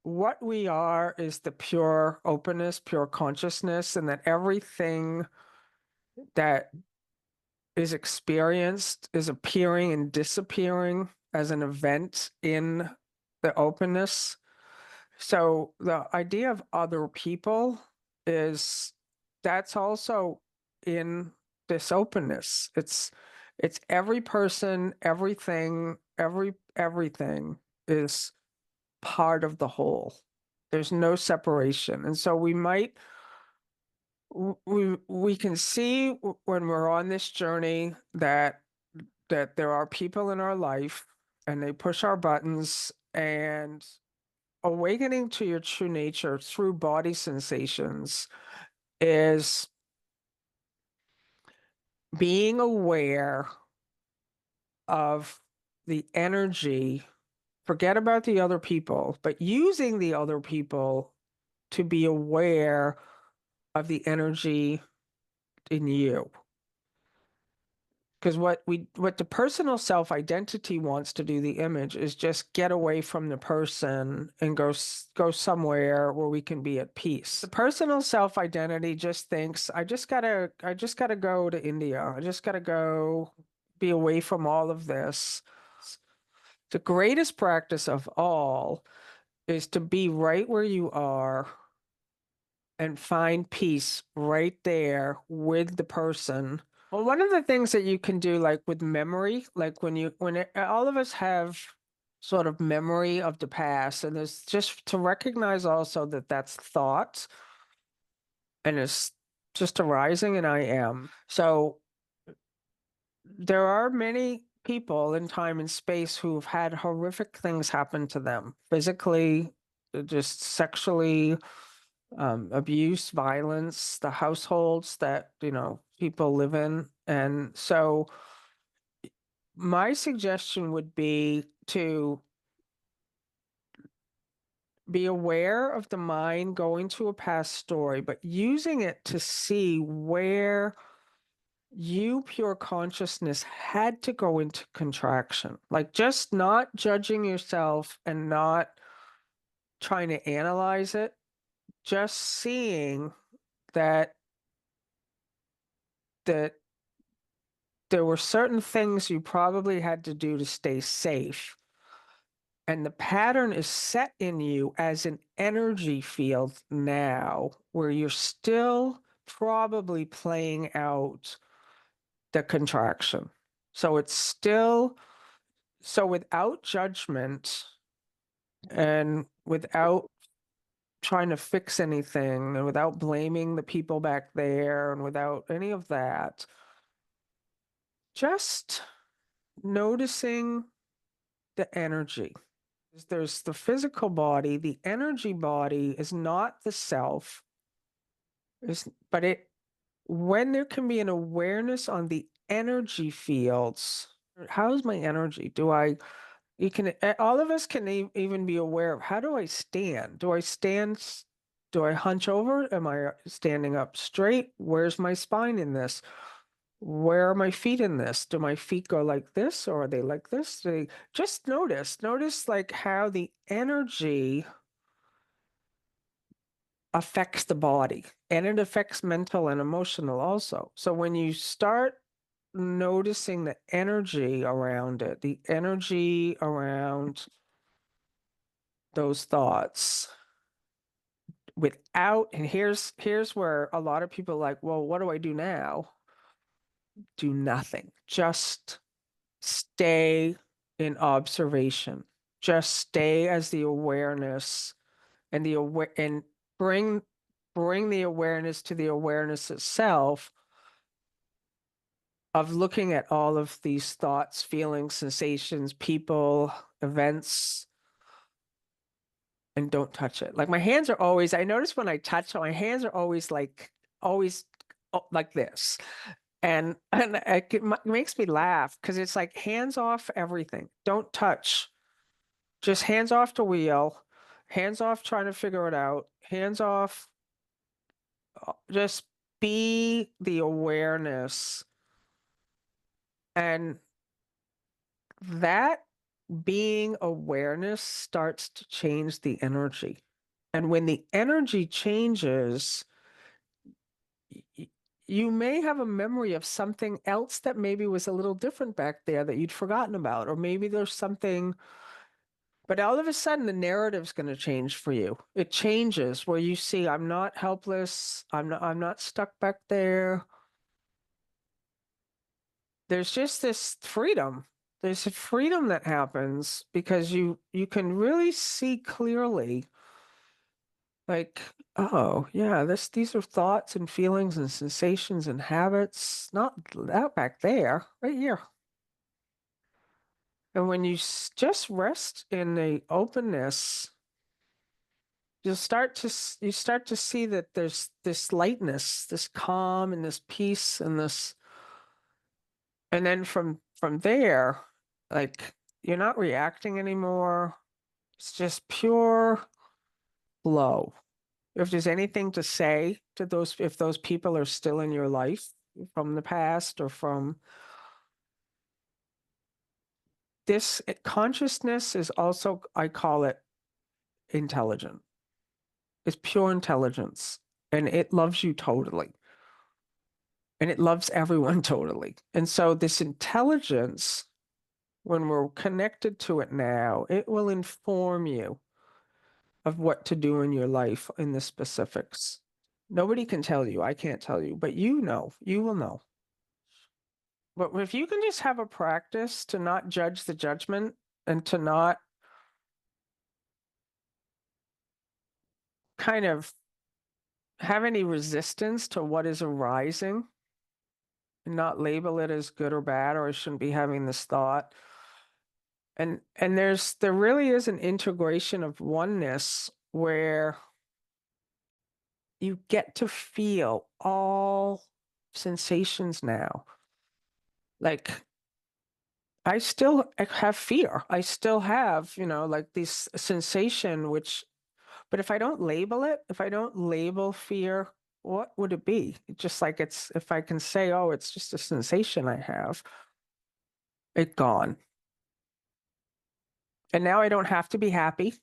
what we are is the pure openness, pure consciousness, and that everything that is experienced is appearing and disappearing as an event in the openness. So the idea of other people is that's also in this openness. It's every person, everything is part of the whole. There's no separation. And so we can see when we're on this journey that there are people in our life and they push our buttons, and awakening to your true nature through body sensations is being aware of the energy. Forget about the other people, but using the other people to be aware of the energy in you. Because what the personal self-identity wants to do, the image, is just get away from the person and go somewhere where we can be at peace. The personal self-identity just thinks, I just gotta go to India. I just gotta go be away from all of this. The greatest practice of all is to be right where you are and find peace right there with the person. Well, one of the things that you can do, like with memory, like all of us have sort of memory of the past, and there's just to recognize also that that's thought and it's just arising, and I am. So there are many people in time and space who've had horrific things happen to them, physically, just sexually, abuse, violence, the households that, people live in. And so my suggestion would be to be aware of the mind going to a past story, but using it to see where you, pure consciousness, had to go into contraction. Like just not judging yourself and not trying to analyze it, just seeing that that there were certain things you probably had to do to stay safe. And the pattern is set in you as an energy field now, where you're still probably playing out the contraction. So it's still, so without judgment and without trying to fix anything and without blaming the people back there and without any of that, just noticing the energy. There's the physical body, the energy body is not the self, but when there can be an awareness on the energy fields, how's my energy? All of us can even be aware of, how do I stand? Do I hunch over? Am I standing up straight? Where's my spine in this? Where are my feet in this? Do my feet go like this, or are they like this? Just notice like how the energy affects the body, and it affects mental and emotional also. So when you start noticing the energy around it, the energy around those thoughts, and here's where a lot of people are like, well, what do I do now? Do nothing. Just stay in observation. Just stay as the awareness, and bring the awareness to the awareness itself, of looking at all of these thoughts, feelings, sensations, people, events, and don't touch it. Like my hands are always, I notice when I touch, my hands are always like this. And it makes me laugh because it's like hands off everything. Don't touch. Just hands off the wheel, hands off trying to figure it out, hands off. Just be the awareness. And that being awareness starts to change the energy. And when the energy changes, you may have a memory of something else that maybe was a little different back there that you'd forgotten about, or maybe there's something, but all of a sudden the narrative's going to change for you. It changes where you see, I'm not helpless. I'm not stuck back there. There's just this freedom. There's a freedom that happens because you can really see clearly, like, oh yeah, these are thoughts and feelings and sensations and habits, not that back there, right here. And when you just rest in the openness, you start to see that there's this lightness, this calm and this peace and this, and then from there, like, you're not reacting anymore. It's just pure flow. If there's anything to say to those, if those people are still in your life from the past or from this, consciousness is also, I call it intelligent. It's pure intelligence, and it loves you totally. And it loves everyone totally. And so this intelligence, when we're connected to it now, it will inform you of what to do in your life in the specifics. Nobody can tell you. I can't tell you, but you know, you will know. But if you can just have a practice to not judge the judgment and to not kind of have any resistance to what is arising and not label it as good or bad, or I shouldn't be having this thought. And there really is an integration of oneness where you get to feel all sensations now. Like, I still have fear. I still have, like this sensation, but if I don't label it, if I don't label fear, what would it be? Just like if I can say, oh, it's just a sensation I have, it's gone. And now I don't have to be happy.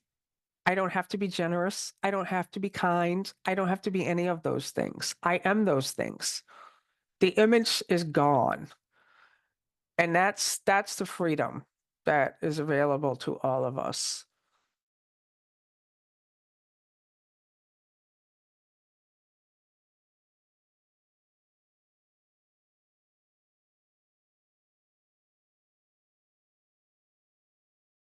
I don't have to be generous. I don't have to be kind. I don't have to be any of those things. I am those things. The image is gone. And that's the freedom that is available to all of us.